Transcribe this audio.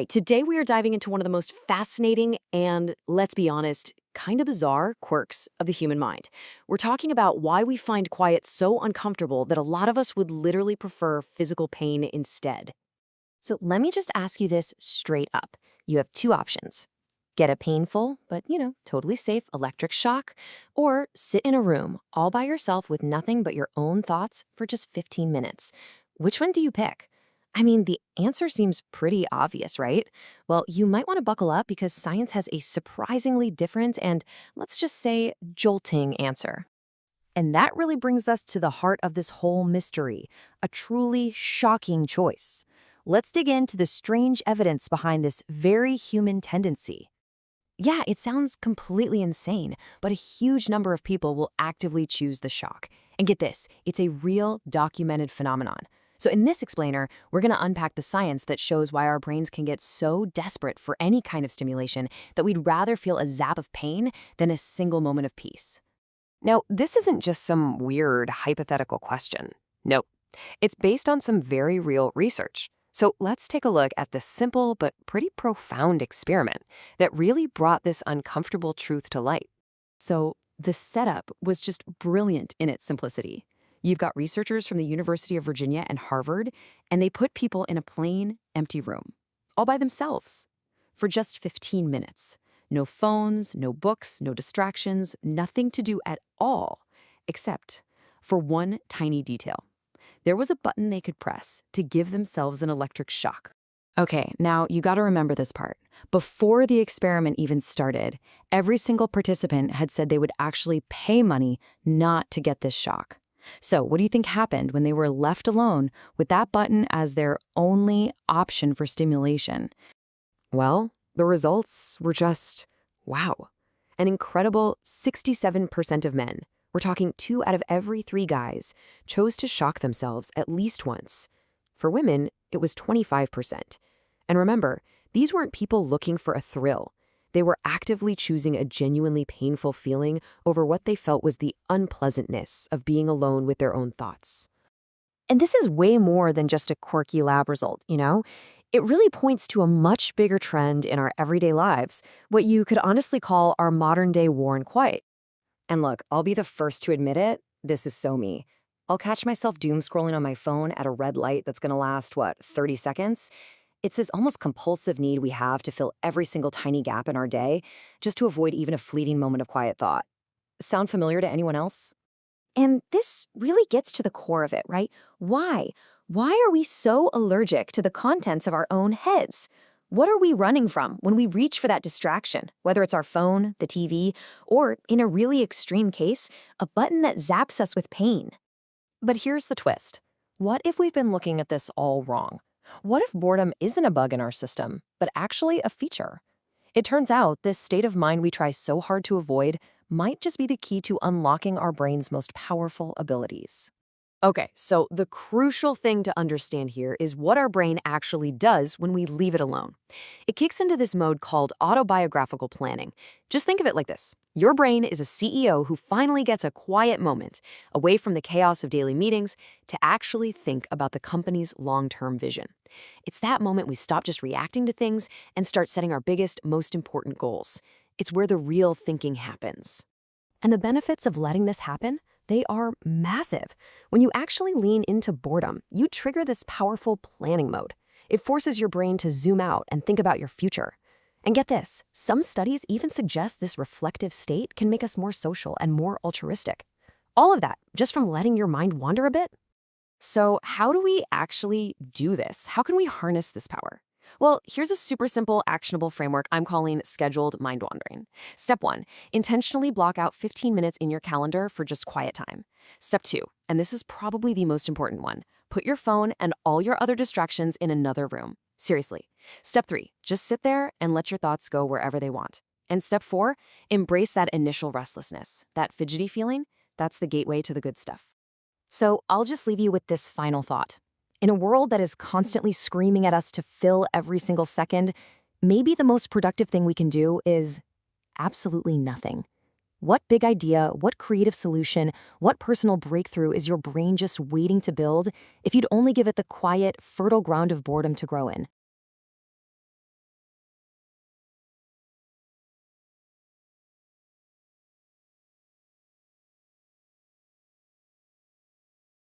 Today we are diving into one of the most fascinating and, let's be honest, kind of bizarre quirks of the human mind. We're talking about why we find quiet so uncomfortable that a lot of us would literally prefer physical pain instead. So let me just ask you this straight up. You have two options. Get a painful, but totally safe electric shock, or sit in a room all by yourself with nothing but your own thoughts for just 15 minutes. Which one do you pick? I mean, the answer seems pretty obvious, right? Well, you might want to buckle up because science has a surprisingly different and, let's just say, jolting answer. And that really brings us to the heart of this whole mystery, a truly shocking choice. Let's dig into the strange evidence behind this very human tendency. Yeah, it sounds completely insane, but a huge number of people will actively choose the shock. And get this, it's a real documented phenomenon. So in this explainer, we're going to unpack the science that shows why our brains can get so desperate for any kind of stimulation that we'd rather feel a zap of pain than a single moment of peace. Now, this isn't just some weird hypothetical question. No, it's based on some very real research. So let's take a look at this simple but pretty profound experiment that really brought this uncomfortable truth to light. So the setup was just brilliant in its simplicity. You've got researchers from the University of Virginia and Harvard, and they put people in a plain, empty room, all by themselves, for just 15 minutes. No phones, no books, no distractions, nothing to do at all, except for one tiny detail. There was a button they could press to give themselves an electric shock. Okay, now you gotta remember this part. Before the experiment even started, every single participant had said they would actually pay money not to get this shock. So what do you think happened when they were left alone with that button as their only option for stimulation? Well, the results were just, wow. An incredible 67% of men, we're talking 2 out of every 3 guys, chose to shock themselves at least once. For women, it was 25%. And remember, these weren't people looking for a thrill. They were actively choosing a genuinely painful feeling over what they felt was the unpleasantness of being alone with their own thoughts. And this is way more than just a quirky lab result, It really points to a much bigger trend in our everyday lives, what you could honestly call our modern-day war on quiet. And look, I'll be the first to admit it, this is so me. I'll catch myself doom scrolling on my phone at a red light that's gonna last, 30 seconds? It's this almost compulsive need we have to fill every single tiny gap in our day just to avoid even a fleeting moment of quiet thought. Sound familiar to anyone else? And this really gets to the core of it, right? Why? Why are we so allergic to the contents of our own heads? What are we running from when we reach for that distraction, whether it's our phone, the TV, or, in a really extreme case, a button that zaps us with pain? But here's the twist. What if we've been looking at this all wrong? What if boredom isn't a bug in our system, but actually a feature? It turns out this state of mind we try so hard to avoid might just be the key to unlocking our brain's most powerful abilities. Okay, so the crucial thing to understand here is what our brain actually does when we leave it alone. It kicks into this mode called autobiographical planning. Just think of it like this. Your brain is a CEO who finally gets a quiet moment, away from the chaos of daily meetings, to actually think about the company's long-term vision. It's that moment we stop just reacting to things and start setting our biggest, most important goals. It's where the real thinking happens. And the benefits of letting this happen? They are massive. When you actually lean into boredom, you trigger this powerful planning mode. It forces your brain to zoom out and think about your future. And get this, some studies even suggest this reflective state can make us more social and more altruistic. All of that just from letting your mind wander a bit. So how do we actually do this? How can we harness this power? Well, here's a super simple, actionable framework I'm calling scheduled mind wandering. Step 1, intentionally block out 15 minutes in your calendar for just quiet time. Step 2, and this is probably the most important one, put your phone and all your other distractions in another room. Seriously. Step 3, just sit there and let your thoughts go wherever they want. And step 4, embrace that initial restlessness, that fidgety feeling. That's the gateway to the good stuff. So I'll just leave you with this final thought. In a world that is constantly screaming at us to fill every single second, maybe the most productive thing we can do is absolutely nothing. What big idea, what creative solution, what personal breakthrough is your brain just waiting to build if you'd only give it the quiet, fertile ground of boredom to grow in?